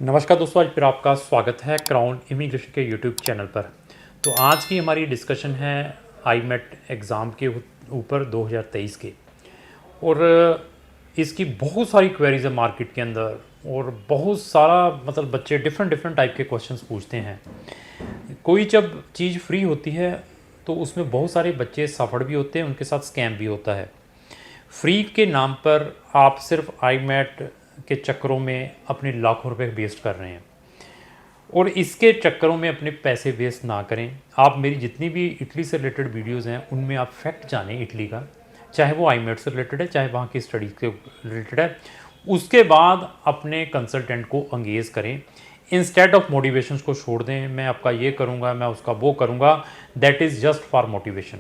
नमस्कार दोस्तों, आज फिर आपका स्वागत है क्राउन इमिग्रेशन के यूट्यूब चैनल पर। तो आज की हमारी डिस्कशन है आईमेट एग्ज़ाम के ऊपर 2023 के। और इसकी बहुत सारी क्वेरीज है मार्केट के अंदर और बहुत सारा बच्चे डिफरेंट टाइप के क्वेश्चंस पूछते हैं। कोई जब चीज़ फ्री होती है तो उसमें बहुत सारे बच्चे सफल भी होते हैं, उनके साथ स्कैम भी होता है। फ्री के नाम पर आप सिर्फ आईमेट के चक्करों में अपने लाखों रुपए वेस्ट कर रहे हैं और इसके चक्करों में अपने पैसे वेस्ट ना करें। आप मेरी जितनी भी इटली से रिलेटेड वीडियोस हैं उनमें आप फैक्ट जानें इटली का, चाहे वो आईमेट से रिलेटेड है चाहे वहाँ की स्टडीज़ के रिलेटेड है। उसके बाद अपने कंसल्टेंट को एंगेज करें, इंस्टेड ऑफ मोटिवेशन को छोड़ दें। मैं आपका ये करूँगा, मैं उसका वो करूँगा, that is just for motivation.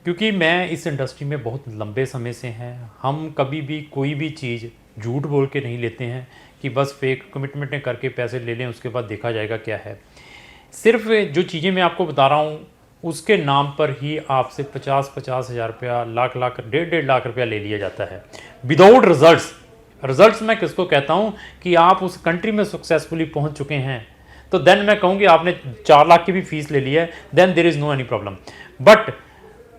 क्योंकि मैं इस इंडस्ट्री में बहुत लंबे समय से हैं, हम कभी भी कोई भी चीज़ झूठ बोल के नहीं लेते हैं कि बस फेक कमिटमेंटें करके पैसे ले लें, उसके बाद देखा जाएगा क्या है। सिर्फ जो चीज़ें मैं आपको बता रहा हूँ उसके नाम पर ही आपसे 50-50 हज़ार रुपया, लाख 1.5 लाख रुपया ले लिया जाता है विदाउट रिजल्ट्स। मैं किसको कहता हूँ कि आप उस कंट्री में सक्सेसफुली पहुँच चुके हैं तो देन मैं कहूँगी आपने 4 लाख की भी फीस ले ली है, then there is no any problem. But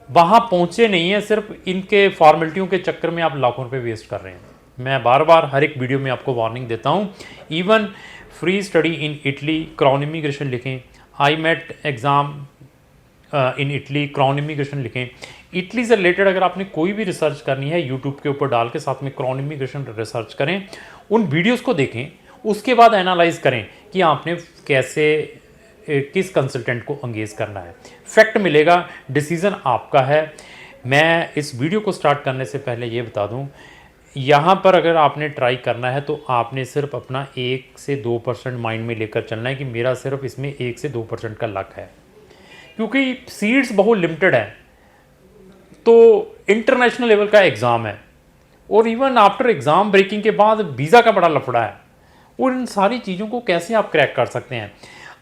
वहाँ पहुँचे नहीं है, सिर्फ इनके फॉर्मेलिटियों के चक्कर में आप लाखों रुपए वेस्ट कर रहे हैं। मैं बार बार हर एक वीडियो में आपको वार्निंग देता हूँ। Even free study in Italy crown immigration लिखें, IMAT exam in Italy crown immigration लिखें। इटली से रिलेटेड अगर आपने कोई भी रिसर्च करनी है यूट्यूब के ऊपर डाल के साथ में क्राउन इमिग्रेशन रिसर्च करें, उन वीडियोज़ को देखें, उसके बाद एनालाइज करें कि आपने कैसे किस कंसल्टेंट को एंगेज करना है। फैक्ट मिलेगा, डिसीज़न आपका है। मैं इस वीडियो को स्टार्ट करने से पहले ये बता दूं, यहाँ पर अगर आपने ट्राई करना है तो आपने सिर्फ अपना 1 से 2% माइंड में लेकर चलना है कि मेरा सिर्फ इसमें 1 से 2% का लक है, क्योंकि सीट्स बहुत लिमिटेड है। तो इंटरनेशनल लेवल का एग्ज़ाम है और इवन आफ्टर एग्ज़ाम ब्रेकिंग के बाद वीज़ा का बड़ा लफड़ा है और इन सारी चीज़ों को कैसे आप क्रैक कर सकते हैं।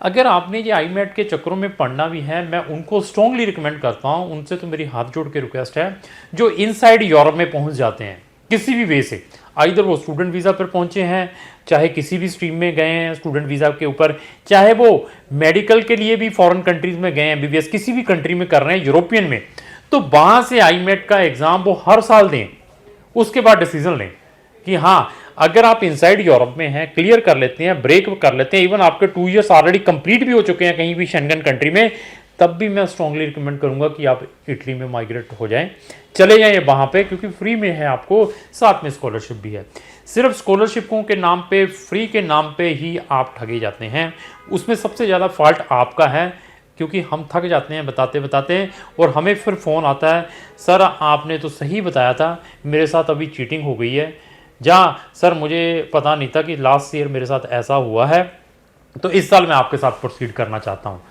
अगर आपने ये आईमेट के चक्करों में पढ़ना भी है, मैं उनको स्ट्रॉन्गली रिकमेंड करता हूँ। उनसे तो मेरी हाथ जोड़ के रिक्वेस्ट है जो इनसाइड यूरोप में पहुँच जाते हैं किसी भी वे से, आइदर वो स्टूडेंट वीज़ा पर पहुँचे हैं, चाहे किसी भी स्ट्रीम में गए हैं स्टूडेंट वीज़ा के ऊपर, चाहे वो मेडिकल के लिए भी फॉरेन कंट्रीज़ में गए हैं, एमबीबीएस किसी भी कंट्री में कर रहे हैं यूरोपियन में, तो वहाँ से आईमेट का एग्ज़ाम वो हर साल दें। उसके बाद डिसीजन लें कि हाँ, अगर आप इनसाइड यूरोप में हैं, क्लियर कर लेते हैं, ब्रेक कर लेते हैं, इवन आपके 2 ईयर्स ऑलरेडी कंप्लीट भी हो चुके हैं कहीं भी शेंगन कंट्री में, तब भी मैं स्ट्रांगली रिकमेंड करूंगा कि आप इटली में माइग्रेट हो जाएं, चले जाएं वहाँ पे, क्योंकि फ्री में है, आपको साथ में स्कॉलरशिप भी है। सिर्फ स्कॉलरशिपों के नाम पे, फ्री के नाम पे ही आप ठगे जाते हैं। उसमें सबसे ज़्यादा फॉल्ट आपका है, क्योंकि हम थक जाते हैं बताते बताते और हमें फिर फ़ोन आता है, सर आपने तो सही बताया था, मेरे साथ अभी चीटिंग हो गई है, जहाँ सर मुझे पता नहीं था कि लास्ट ईयर मेरे साथ ऐसा हुआ है, तो इस साल मैं आपके साथ प्रोसीड करना चाहता हूँ।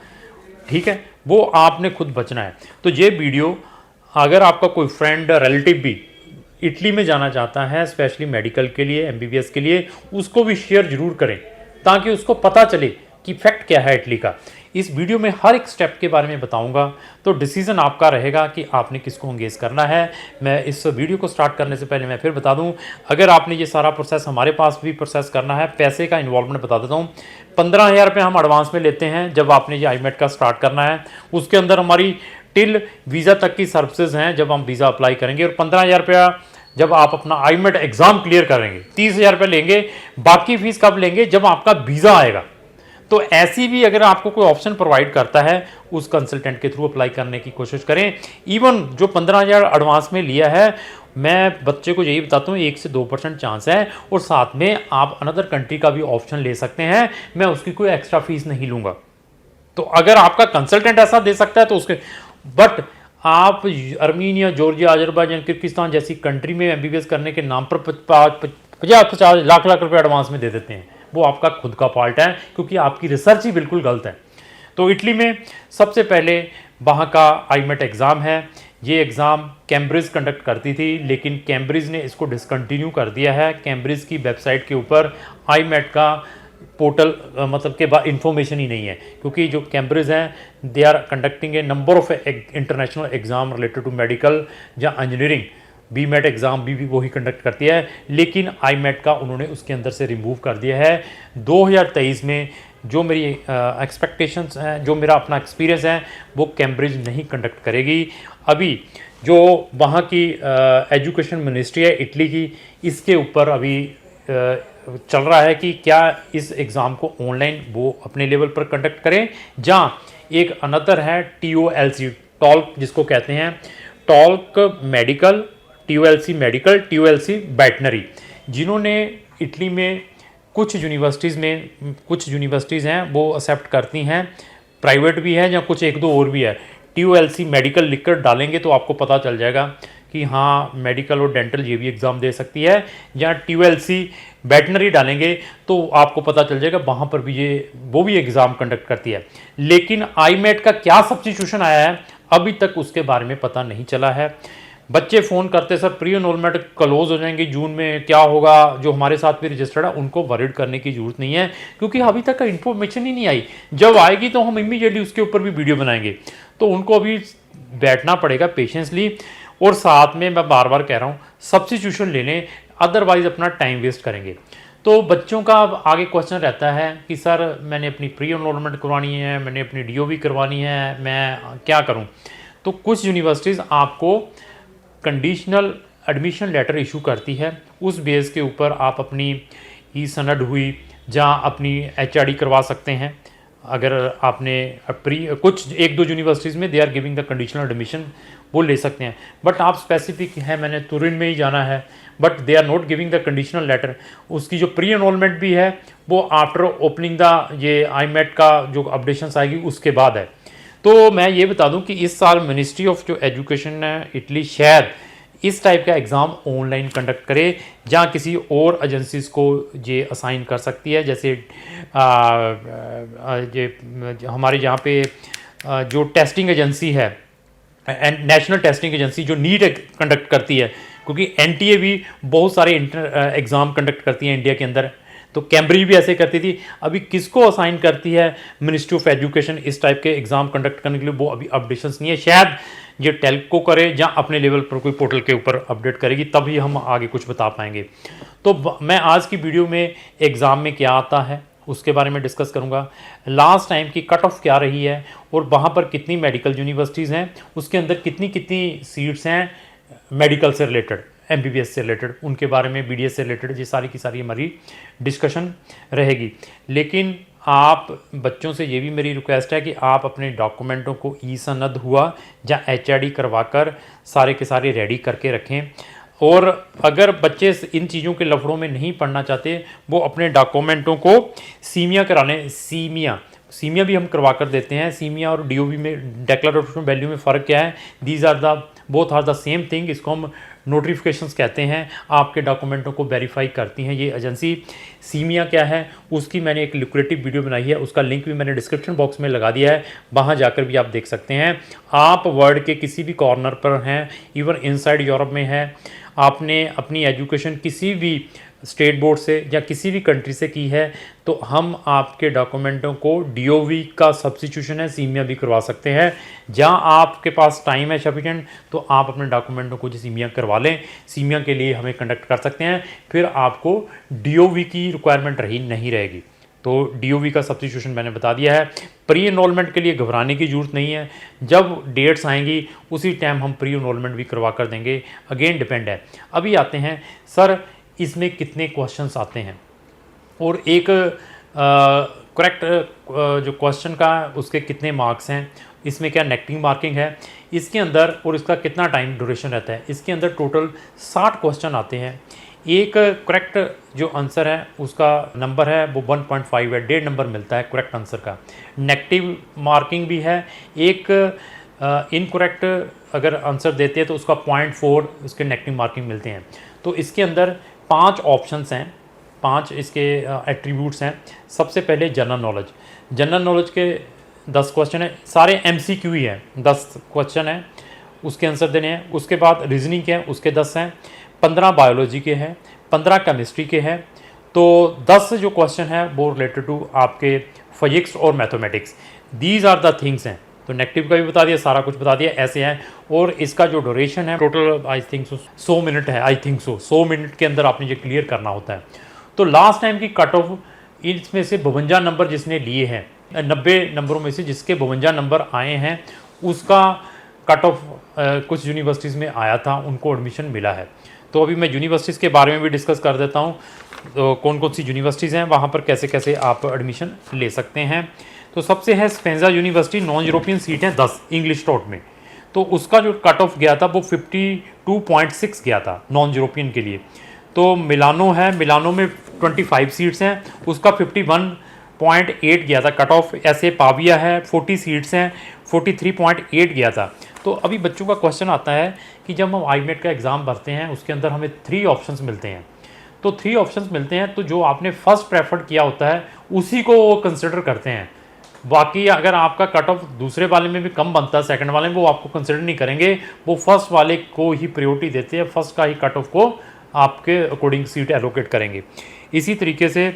ठीक है, वो आपने खुद बचना है। तो ये वीडियो अगर आपका कोई फ्रेंड रिलेटिव भी इटली में जाना चाहता है, स्पेशली मेडिकल के लिए, एमबीबीएस के लिए, उसको भी शेयर जरूर करें ताकि उसको पता चले कि फैक्ट क्या है इटली का। इस वीडियो में हर एक स्टेप के बारे में बताऊंगा, तो डिसीजन आपका रहेगा कि आपने किसको एंगेज करना है। मैं इस वीडियो को स्टार्ट करने से पहले मैं फिर बता दूं, अगर आपने ये सारा प्रोसेस हमारे पास भी प्रोसेस करना है, पैसे का इन्वॉल्वमेंट बता देता हूँ। 15,000 रुपये हम एडवांस में लेते हैं जब आपने ये आईमेट का स्टार्ट करना है। उसके अंदर हमारी टिल वीज़ा तक की सर्विसेज हैं जब हम वीज़ा अप्लाई करेंगे, और 15,000 रुपया जब आप अपना आईमेट एग्ज़ाम क्लियर करेंगे 30,000 रुपये लेंगे। बाकी फीस कब लेंगे? जब आपका वीज़ा आएगा। तो ऐसी भी अगर आपको कोई ऑप्शन प्रोवाइड करता है, उस कंसल्टेंट के थ्रू अप्लाई करने की कोशिश करें। इवन जो 15,000 एडवांस में लिया है, मैं बच्चे को यही बताता हूँ 1 से 2% चांस है, और साथ में आप अनदर कंट्री का भी ऑप्शन ले सकते हैं, मैं उसकी कोई एक्स्ट्रा फीस नहीं लूँगा। तो अगर आपका कंसल्टेंट ऐसा दे सकता है तो उसके, बट आप अर्मीनिया, जॉर्जिया, अजरबैजान, किर्गिस्तान जैसी कंट्री में एमबीबीएस करने के नाम पर 50-50 लाख रुपए एडवांस में दे देते हैं, वो आपका खुद का फॉल्ट है, क्योंकि आपकी रिसर्च ही बिल्कुल गलत है। तो इटली में सबसे पहले वहाँ का आईमेट एग्ज़ाम है। ये एग्ज़ाम कैम्ब्रिज कंडक्ट करती थी, लेकिन कैम्ब्रिज ने इसको डिसकंटिन्यू कर दिया है। कैम्ब्रिज की वेबसाइट के ऊपर आईमेट का पोर्टल के बाद इंफॉर्मेशन ही नहीं है, क्योंकि जो कैम्ब्रिज हैं they are conducting a number of international exam related to medical या इंजीनियरिंग, BMAT एग्ज़ाम भी वही कंडक्ट करती है, लेकिन IMAT का उन्होंने उसके अंदर से रिमूव कर दिया है। 2023 में जो मेरी एक्सपेक्टेशंस हैं, जो मेरा अपना एक्सपीरियंस है, वो कैम्ब्रिज नहीं कंडक्ट करेगी। अभी जो वहाँ की एजुकेशन मिनिस्ट्री है इटली की, इसके ऊपर अभी चल रहा है कि क्या इस एग्ज़ाम को ऑनलाइन वो अपने लेवल पर कंडक्ट करें, जहाँ एक अनदर है TOLC, टॉल्क जिसको कहते हैं, talk medical, TOLC medical, TOLC veterinary, जिन्होंने इटली में कुछ यूनिवर्सिटीज़ हैं वो एक्सेप्ट करती हैं, प्राइवेट भी है या कुछ एक दो और भी है। TOLC मेडिकल लिखकर डालेंगे तो आपको पता चल जाएगा कि हाँ मेडिकल और डेंटल ये भी एग्ज़ाम दे सकती है, या TOLC वेटनरी डालेंगे तो आपको पता चल जाएगा वहाँ पर भी वो भी एग्ज़ाम कंडक्ट करती है। लेकिन IMAT का क्या सब्स्टिट्यूशन आया है अभी तक उसके बारे में पता नहीं चला है। बच्चे फ़ोन करते सर प्री एनरोलमेंट क्लोज हो जाएंगे जून में, क्या होगा? जो हमारे साथ भी रजिस्टर्ड है उनको वरीड करने की ज़रूरत नहीं है, क्योंकि अभी तक का इन्फॉर्मेशन ही नहीं आई। जब आएगी तो हम इमीडिएटली उसके ऊपर भी वीडियो बनाएंगे। तो उनको अभी बैठना पड़ेगा पेशेंसली, और साथ में मैं बार बार कह रहा हूँ सब्स्टिट्यूशन ले लें, अदरवाइज़ अपना टाइम वेस्ट करेंगे। तो बच्चों का आगे क्वेश्चन रहता है कि सर मैंने अपनी प्री एनरोलमेंट करवानी है, मैंने अपनी DOV करवानी है, मैं क्या करूं? तो कुछ यूनिवर्सिटीज़ आपको कंडीशनल एडमिशन लेटर इशू करती है, उस बेस के ऊपर आप अपनी सनद हुई जहाँ अपनी HRD करवा सकते हैं। अगर आपने कुछ एक दो यूनिवर्सिटीज़ में they are giving the conditional admission, वो ले सकते हैं। बट आप स्पेसिफिक है मैंने तुरिन में ही जाना है, but they are not giving the conditional letter. उसकी जो प्री एनरोलमेंट भी है वो आफ्टर ओपनिंग द ये IMAT का जो अपडेशंस आएगी उसके बाद है। तो मैं ये बता दूं कि इस साल मिनिस्ट्री ऑफ जो एजुकेशन है इटली शायद इस टाइप का एग्ज़ाम ऑनलाइन कंडक्ट करे, जहाँ किसी और एजेंसीज़ को ये असाइन कर सकती है। जैसे ये हमारे यहाँ पे जो टेस्टिंग एजेंसी है, नेशनल टेस्टिंग एजेंसी जो नीट कंडक्ट करती है, क्योंकि NTA भी बहुत सारे एग्ज़ाम कंडक्ट करती है इंडिया के अंदर, तो कैम्ब्रिज भी ऐसे करती थी। अभी किसको असाइन करती है मिनिस्ट्री ऑफ एजुकेशन इस टाइप के एग्ज़ाम कंडक्ट करने के लिए, वो अभी अपडेशंस नहीं है। शायद ये टेल्को करे या अपने लेवल पर कोई पोर्टल के ऊपर अपडेट करेगी, तभी हम आगे कुछ बता पाएंगे। तो मैं आज की वीडियो में एग्ज़ाम में क्या आता है उसके बारे में डिस्कस करूंगा, लास्ट टाइम की कट ऑफ क्या रही है, और वहाँ पर कितनी मेडिकल यूनिवर्सिटीज़ हैं, उसके अंदर कितनी कितनी सीट्स हैं मेडिकल से रिलेटेड, MBBS से रिलेटेड, उनके बारे में BDS से रिलेटेड, ये सारी की सारी हमारी डिस्कशन रहेगी। लेकिन आप बच्चों से ये भी मेरी रिक्वेस्ट है कि आप अपने डॉक्यूमेंटों को सनद हुआ या HRD करवाकर सारे के सारे रेडी करके रखें। और अगर बच्चे इन चीज़ों के लफड़ों में नहीं पढ़ना चाहते, वो अपने डॉक्यूमेंटों को सीमिया कराने, सीमिया भी हम करवा कर देते हैं। सीमिया और DOV में डेक्लेरेशन वैल्यू में फ़र्क क्या है? These are the both are the same thing. इसको हम नोटिफिकेशंस कहते हैं, आपके डॉक्यूमेंटों को वेरीफाई करती हैं ये एजेंसी। सीमिया क्या है उसकी मैंने एक लुक्रेटिव वीडियो बनाई है, उसका लिंक भी मैंने डिस्क्रिप्शन बॉक्स में लगा दिया है, वहाँ जाकर भी आप देख सकते हैं। आप वर्ल्ड के किसी भी कॉर्नर पर हैं, इवन इनसाइड यूरोप में है, आपने अपनी एजुकेशन किसी भी स्टेट बोर्ड से या किसी भी कंट्री से की है, तो हम आपके डॉक्यूमेंटों को DOV का सब्स्टिट्यूशन है सीमिया भी करवा सकते हैं। जहां आपके पास टाइम है सफिशिएंट, तो आप अपने डॉक्यूमेंटों को जो सीमिया करवा लें, सीमिया के लिए हमें कंडक्ट कर सकते हैं, फिर आपको DOV की रिक्वायरमेंट नहीं रहेगी। तो DOV का सब्स्टिट्यूशन मैंने बता दिया है। प्री एनरोलमेंट के लिए घबराने की ज़रूरत नहीं है, जब डेट्स आएंगी उसी टाइम हम प्री एनरोलमेंट भी करवा कर देंगे, अगेन डिपेंड है। अभी आते हैं सर इसमें कितने क्वेश्चंस आते हैं, और एक करेक्ट जो क्वेश्चन का उसके कितने मार्क्स हैं, इसमें क्या नेगेटिव मार्किंग है इसके अंदर, और इसका कितना टाइम ड्यूरेशन रहता है। इसके अंदर टोटल 60 क्वेश्चन आते हैं। एक करेक्ट जो आंसर है उसका नंबर है वो 1.5 है, 1.5 नंबर मिलता है करेक्ट आंसर का। नेगेटिव मार्किंग भी है, एक इनकरेक्ट अगर आंसर देते हैं तो उसका 0.4 उसके नेगेटिव मार्किंग मिलते हैं। तो इसके अंदर 5 ऑप्शंस हैं, 5 इसके एट्रीब्यूट्स हैं। सबसे पहले जनरल नॉलेज के 10 क्वेश्चन है, सारे MCQ ही हैं, 10 क्वेश्चन हैं उसके आंसर देने हैं। उसके बाद रीजनिंग के हैं, उसके 10 हैं, 15 बायोलॉजी के हैं, 15 केमिस्ट्री के हैं। तो 10 जो क्वेश्चन है वो रिलेटेड टू आपके फिजिक्स और mathematics, these are the things हैं। तो नेगेटिव का भी बता दिया, सारा कुछ बता दिया, ऐसे है। और इसका जो ड्यूरेशन है total I think so 100 minute है, आई थिंक सो 100 मिनट के अंदर आपने ये क्लियर करना होता है। तो लास्ट टाइम की कट ऑफ इसमें से 52 नंबर जिसने लिए हैं, 90 नंबरों में से जिसके 52 नंबर आए हैं, उसका कट ऑफ कुछ यूनिवर्सिटीज़ में आया था, उनको एडमिशन मिला है। तो अभी मैं यूनिवर्सिटीज़ के बारे में भी डिस्कस कर देता हूँ, तो कौन कौन सी यूनिवर्सिटीज़ हैं, वहाँ पर कैसे कैसे आप एडमिशन ले सकते हैं। तो सबसे है स्पेंजा यूनिवर्सिटी, नॉन यूरोपियन सीट है 10 इंग्लिश टॉट में, तो उसका जो कट ऑफ गया था वो 52.6 गया था नॉन यूरोपियन के लिए। तो मिलानो है, मिलानो में 25 सीट्स हैं, उसका 51.8 गया था कट ऑफ। ऐसे पाविया है 40 सीट्स हैं, 43.8 गया था। तो अभी बच्चों का क्वेश्चन आता है कि जब हम आईमेट का एग्ज़ाम भरते हैं उसके अंदर हमें 3 ऑप्शंस मिलते हैं, तो 3 ऑप्शंस मिलते हैं, तो जो आपने फर्स्ट प्रेफर किया होता है उसी को वो कंसिडर करते हैं। बाकी अगर आपका कट ऑफ दूसरे वाले में भी कम बनता है, सेकंड वाले में, वो आपको कंसिडर नहीं करेंगे, वो फर्स्ट वाले को ही प्रायोरिटी देते हैं, फर्स्ट का ही कट ऑफ को आपके अकॉर्डिंग सीट एलोकेट करेंगे। इसी तरीके से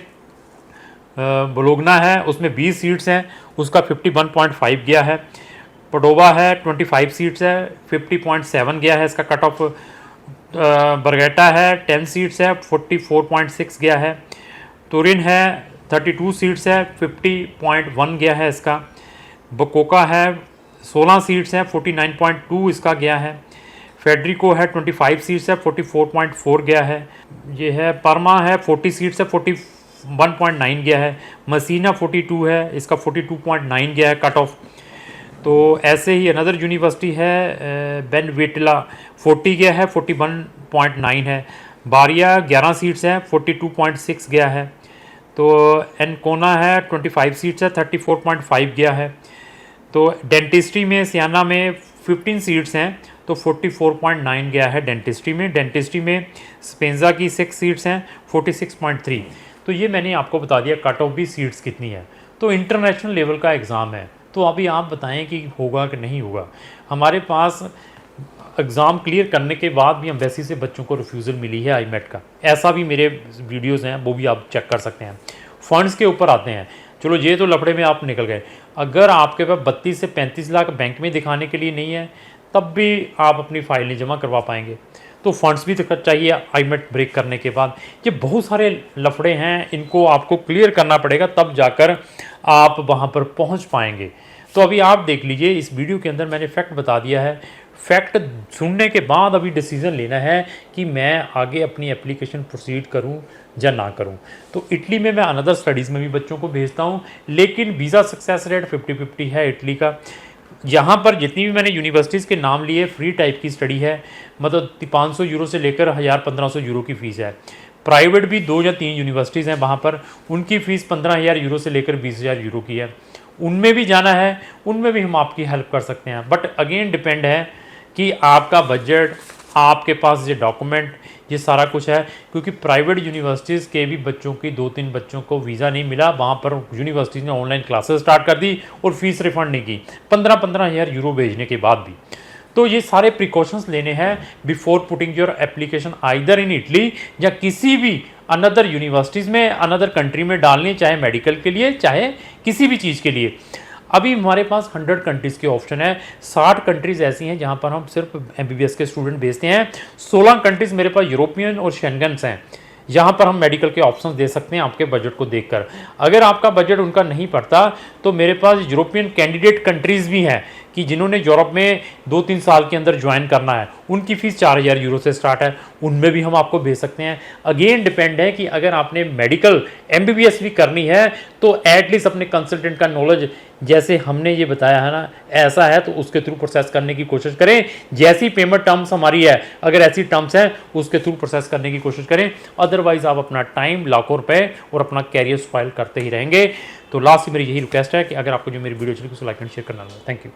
बोलोगना है, उसमें 20 सीट्स हैं, उसका 51.5 गया है। पडोवा है 25 सीट्स है, 50.7 गया है इसका कट ऑफ। बरगेटा है 10 सीट्स है, 44.6 गया है। तुरिन है 32 सीट्स है, 50.1 गया है इसका। बकोका है 16 सीट्स है, 49.2 इसका गया है। फेडरिको है 25 सीट्स है, 44.4 गया है। ये है परमा है 40 सीट्स है, 41.9 गया है। मसीना 42 है, इसका 42.9 गया है कट ऑफ। तो ऐसे ही अनदर यूनिवर्सिटी है बेनवेटिला 40 गया है, 41.9 है। बारिया 11 सीट्स हैं, 42.6 गया है। तो एनकोना है 25 सीट्स है, 34.5 गया है। तो डेंटिस्ट्री में सियाना में 15 सीट्स हैं, तो 44.9 गया है डेंटिस्ट्री में। डेंटिस्ट्री में स्पेंजा की 6 सीट्स हैं, 46.3। तो ये मैंने आपको बता दिया कट ऑफ भी सीट्स कितनी है। तो इंटरनेशनल लेवल का एग्ज़ाम है, तो अभी आप बताएं कि होगा कि नहीं होगा। हमारे पास एग्ज़ाम क्लियर करने के बाद भी एम्बेसी से बच्चों को रिफ्यूज़ल मिली है आईमेट का, ऐसा भी मेरे वीडियोज़ हैं, वो भी आप चेक कर सकते हैं। फ़ंड्स के ऊपर आते हैं, चलो ये तो लफड़े में आप निकल गए। अगर आपके पास 32 से 35 लाख बैंक में दिखाने के लिए नहीं है, तब भी आप अपनी फाइल नहीं जमा करवा पाएंगे। तो फंड्स भी चाहिए आईमेट ब्रेक करने के बाद। ये बहुत सारे लफड़े हैं, इनको आपको क्लियर करना पड़ेगा, तब जाकर आप वहाँ पर पहुँच पाएंगे। तो अभी आप देख लीजिए, इस वीडियो के अंदर मैंने फैक्ट बता दिया है। फैक्ट सुनने के बाद अभी डिसीजन लेना है कि मैं आगे अपनी एप्लीकेशन प्रोसीड करूं या ना करूं। तो इटली में मैं अनदर स्टडीज़ में भी बच्चों को भेजता हूं, लेकिन वीज़ा सक्सेस रेट 50-50 है इटली का। यहाँ पर जितनी भी मैंने यूनिवर्सिटीज़ के नाम लिए, फ्री टाइप की स्टडी है, मतलब 500 यूरो से लेकर 1000-1500 यूरो की फ़ीस है। प्राइवेट भी 2 या 3 यूनिवर्सिटीज़ हैं वहाँ पर, उनकी फ़ीस 15,000 यूरो से लेकर 20,000 यूरो की है। उनमें भी जाना है, उनमें भी हम आपकी हेल्प कर सकते हैं, बट अगेन डिपेंड है कि आपका बजट, आपके पास ये डॉक्यूमेंट, ये सारा कुछ है। क्योंकि प्राइवेट यूनिवर्सिटीज़ के भी बच्चों की 2-3 बच्चों को वीज़ा नहीं मिला, वहाँ पर यूनिवर्सिटीज़ ने ऑनलाइन क्लासेस स्टार्ट कर दी और फीस रिफंड नहीं की, 15,000 यूरो भेजने के बाद भी। तो ये सारे प्रिकॉशंस लेने हैं before putting your application either in Italy या किसी भी अनदर यूनिवर्सिटीज़ में, अनदर कंट्री में डालनी, चाहे मेडिकल के लिए, चाहे किसी भी चीज़ के लिए। अभी हमारे पास 100 कंट्रीज़ के ऑप्शन है। 60 कंट्रीज़ ऐसी हैं जहां पर हम सिर्फ MBBS के स्टूडेंट भेजते हैं। 16 कंट्रीज़ मेरे पास यूरोपियन और शेंगन्स हैं, यहाँ पर हम मेडिकल के ऑप्शंस दे सकते हैं आपके बजट को देखकर। अगर आपका बजट उनका नहीं पड़ता तो मेरे पास यूरोपियन कैंडिडेट कंट्रीज़ भी हैं कि जिन्होंने यूरोप में 2-3 साल के अंदर ज्वाइन करना है, उनकी फ़ीस 4,000 यूरो से स्टार्ट है, उनमें भी हम आपको भेज सकते हैं। अगेन डिपेंड है कि अगर आपने मेडिकल MBBS भी करनी है तो एटलीस्ट अपने कंसल्टेंट का नॉलेज, जैसे हमने ये बताया है ना, ऐसा है तो उसके थ्रू प्रोसेस करने की कोशिश करें। जैसी पेमेंट टर्म्स हमारी है, अगर ऐसी टर्म्स हैं उसके थ्रू प्रोसेस करने की कोशिश करें, अदरवाइज आप अपना टाइम, लाखों रुपए और अपना कैरियर फाइल करते ही रहेंगे। तो लास्ट में मेरी यही रिक्वेस्ट है कि अगर आपको जो मेरी वीडियो चली उसको लाइक एंड शेयर करना है। Thank you.